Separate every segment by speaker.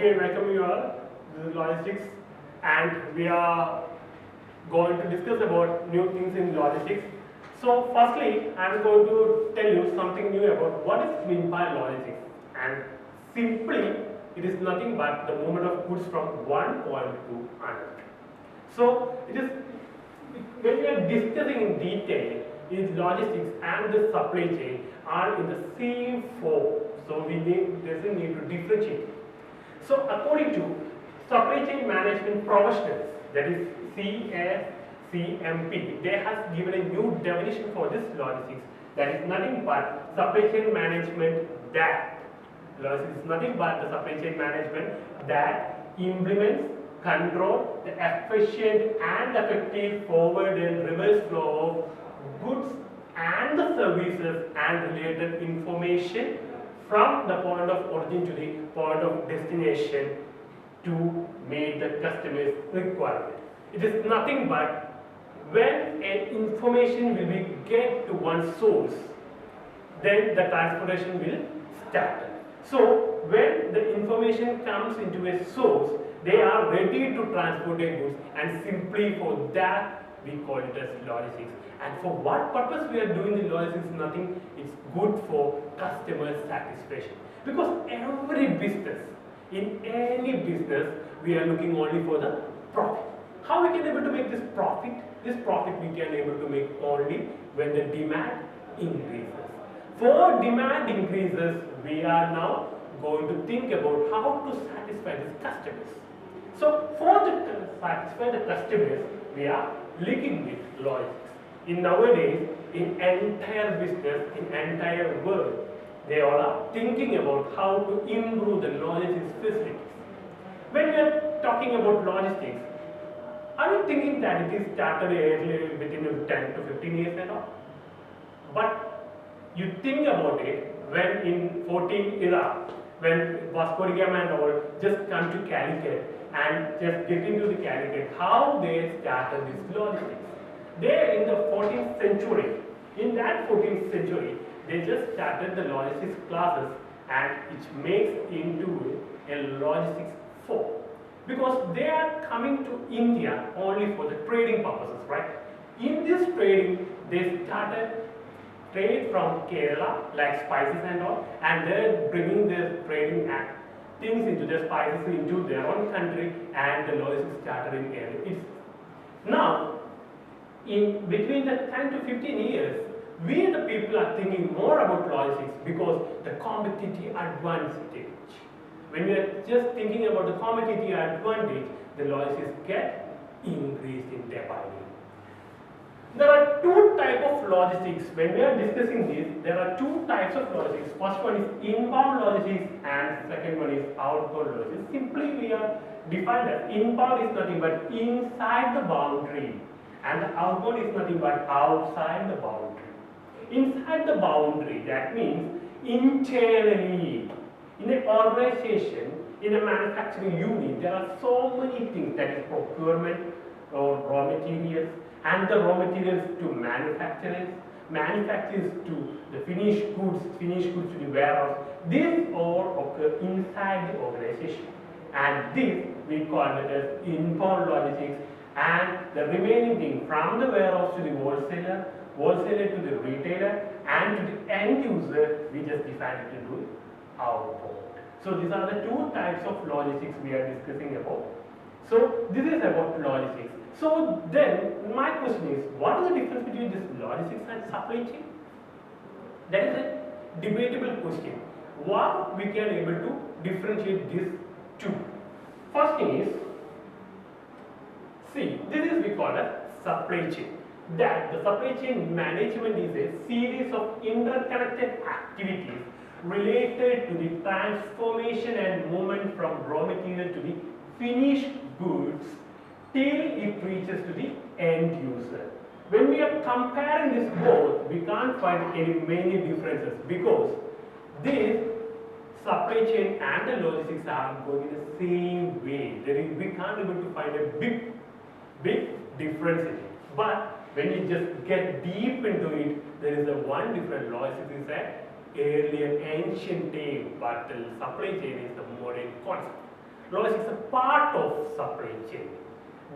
Speaker 1: Okay, welcome you all. This is logistics, and we are going to discuss about new things in logistics. So, firstly, I am going to tell you something new about what is meant by logistics. And simply, it is nothing but the movement of goods from one point to another. So, it is when we are discussing in detail, is logistics and the supply chain are in the same form. So, we doesn't need to differentiate. So, according to supply chain management professionals, that is CSCMP, they have given a new definition for this logistics. That is nothing but supply chain management that logistics is nothing but the supply chain management that implements, control the efficient and effective forward and reverse flow of goods and the services and related information from the point of origin to the point of destination to meet the customer's requirement. It is nothing but when an information will be get to one source, then the transportation will start. So when the information comes into a source, they are ready to transport their goods, and simply for that we call it as logistics. And for what purpose we are doing the logistics? Nothing. It's good for customer satisfaction, because every business, in any business, we are looking only for the profit. How we can able to make this profit? This profit we can able to make only when the demand increases. For demand increases, we are now going to think about how to satisfy these customers. So for to satisfy the customers, we are linking with logistics. In nowadays, in entire business, in entire world, they all are thinking about how to improve the logistics facilities. When we are talking about logistics, are you thinking that it is started early within 10 to 15 years and all? But you think about it when in 14 era, when Vasco da Gama and all just come to Calicut and just get into the Calicut, how they started this logistics. They in the 14th century, in that 14th century, they just started the logistics classes, and it makes into a logistics form. Because they are coming to India only for the trading purposes, right? In this trading, they started trade from Kerala, like spices and all, and they're bringing their trading things into their spices into their own country, and the logistics started in early. Now, in between the 10 to 15 years, we the people are thinking more about logistics because the competitive advantage. When we are just thinking about the competitive advantage, the logistics get increased in day by day. There are two types of logistics. When we are discussing this, there are two types of logistics. First one is inbound logistics, and second one is outbound logistics. Simply we are defined as inbound is nothing but inside the boundary, and the outbound is nothing but outside the boundary. Inside the boundary, that means internally. In an organization, in a manufacturing unit, there are so many things, that is procurement or raw materials, and the raw materials to manufacturers to the finished goods to the warehouse. These all occur inside the organization, and this we call it as inbound logistics. And the remaining thing from the warehouse to the wholesaler to the retailer, and to the end user, we just decided to do outbound. So these are the two types of logistics we are discussing about. So this is about logistics. So then my question is, what is the difference between this logistics and supply chain? That is a debatable question. What we can able to differentiate these two? First thing is, see, this is we call as supply chain. That the supply chain management is a series of interconnected activities related to the transformation and movement from raw material to the finished goods till it reaches to the end user. When we are comparing this both, we can't find any many differences, because this supply chain and the logistics are going in the same way. We can't able to find a big difference in it. But when you just get deep into it, there is a one different logistics is that earlier ancient time, but the supply chain is the modern concept. Logistics is a part of supply chain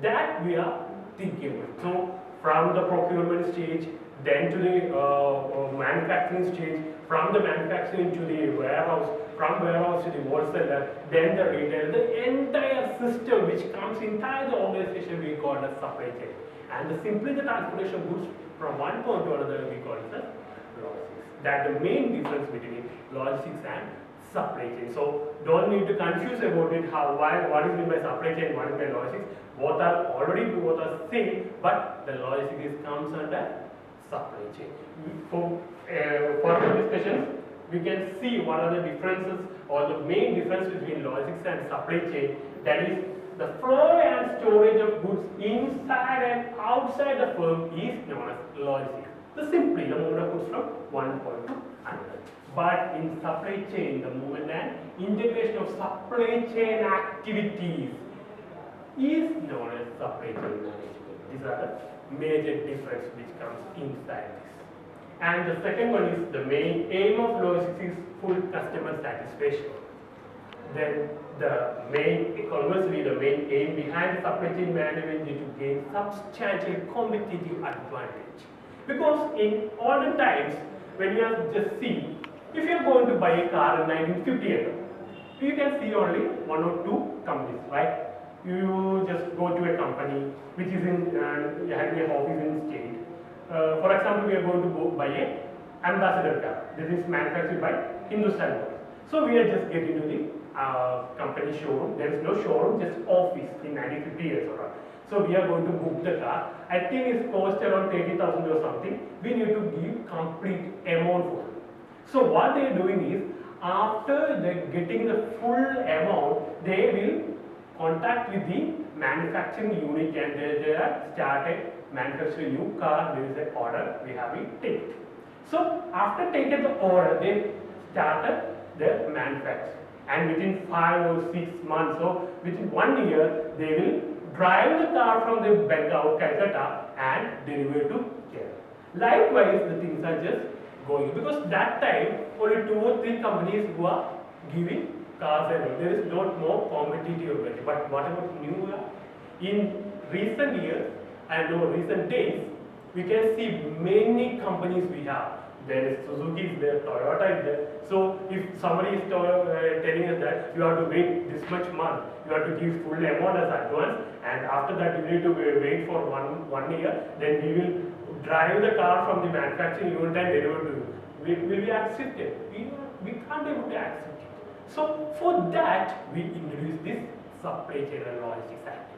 Speaker 1: that we are thinking about. So from the procurement stage, then to the manufacturing stage, from the manufacturing to the warehouse, from warehouse to the wholesaler, then the retailer, the entire system which comes inside the organization we call as supply chain. And simply the transportation of goods from one point to another we call it as logistics. That's the main difference between logistics and supply chain. So don't need to confuse about it. What is meant by supply chain, what is by logistics. Both are same, but the logistics comes under supply chain. For further discussions, we can see what are the differences or the main difference between logistics and supply chain. That is, the flow and storage of goods inside and outside the firm is known as logistics. So simply the movement of goods from one point to another. But in supply chain, the movement and integration of supply chain activities is known as supply chain management. These are the major difference which comes inside this. And the second one is the main aim of logistics is full customer satisfaction. Then conversely, the main aim behind supply chain management is to gain substantial competitive advantage. Because in olden times, when you have just see, if you are going to buy a car in 1958, you can see only one or two companies, right? You just go to a company which is in, having an office in state. For example, we are going to buy a Ambassador car. This is manufactured by Hindustan Motors. So we are just getting to the company showroom. There is no showroom, just office in 1950 years or not. So we are going to book the car. I think it's cost around 30,000 or something. We need to give complete amount for it. So what they are doing is, after they getting the full amount, they will contact with the manufacturing unit and they are started manufacturing new car. There is an order, we have it taken. So after taking the order, they started the manufacturing, and within 5 or 6 months, so within 1 year, they will drive the car from the Bengal, Calcutta and deliver to Kerala. Likewise, the things are just going, because that time only 2 or 3 companies who are giving cars and all. There is not more competitive already. But what about new year? In recent years and recent days, we can see many companies we have. There is Suzuki is there, Toyota is there. So if somebody is telling us that you have to wait this much month, you have to give full amount as advance, and after that you need to wait for one year, then we will drive the car from the manufacturing unit and deliver to you. Will be accepted? We can't able to accept it. So for that, we introduce this supply chain and logistics activities.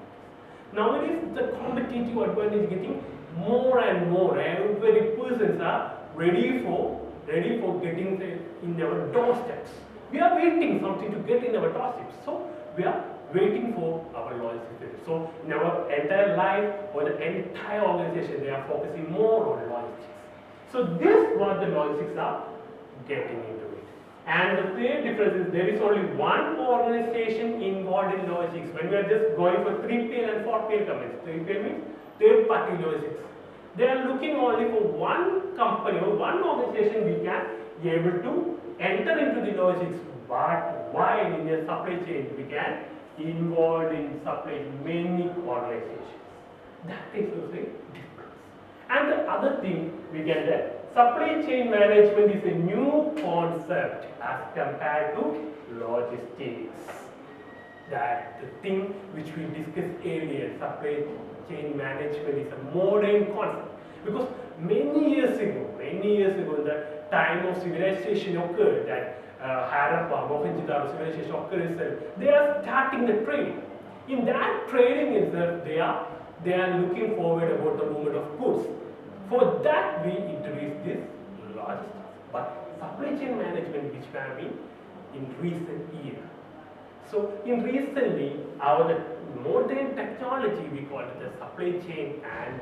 Speaker 1: Nowadays, the competitive advantage is getting more and more. Every persons are ready for getting in our doorsteps. We are waiting something to get in our doorsteps. So we are waiting for our logistics. So in our entire life or the entire organization, they are focusing more on logistics. So this is what the logistics are getting into it. And the third difference is there is only one organization involved in logistics. When we are just going for 3PL and 4PL companies, 3PL means third party logistics. They are looking only for one company or one organization we can be able to enter into the logistics. But while in a supply chain we can involved in supply many organizations. That is also a difference. And the other thing we get that supply chain management is a new concept as compared to logistics. That the thing which we discussed earlier, supply chain management is a modern concept, because many years ago, the time of civilization occurred, that Harappa, Mohenjo-daro civilization occurred itself, they are starting the trading. In that trading itself, they are looking forward about the movement of goods. For that, we introduced this logistics. But supply chain management, which we have been in recent years. So in recently, the modern technology, we call it the supply chain, and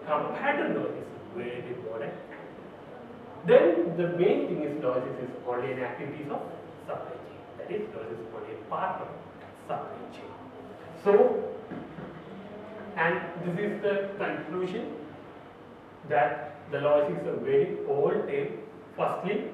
Speaker 1: compared to logistics, very modern. Then the main thing is logistics is only an activities of supply chain. That is, logistics is only a part of supply chain. So, and this is the conclusion that the logistics is a very old term. Firstly,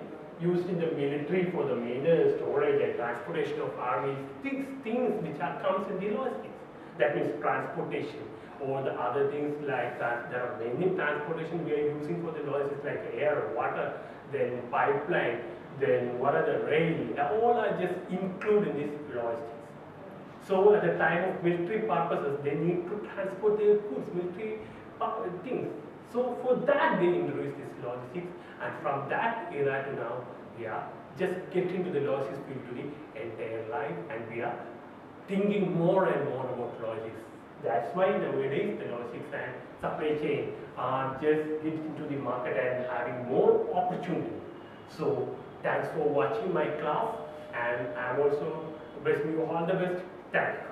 Speaker 1: used in the military for the maintenance, storage and transportation of armies, things which are comes in the logistics. That means transportation or the other things like that. There are many transportation we are using for the logistics like air, water, then pipeline, then what are the rail, all are just included in this logistics. So at the time of military purposes, they need to transport their goods, military things. So for that they introduced this logistics, and from that era to now, we are just getting to the logistics field to the entire life, and we are thinking more and more about logistics. That's why nowadays the logistics and supply chain are just getting into the market and having more opportunity. So thanks for watching my class, and I'm also wishing you all the best. Thanks.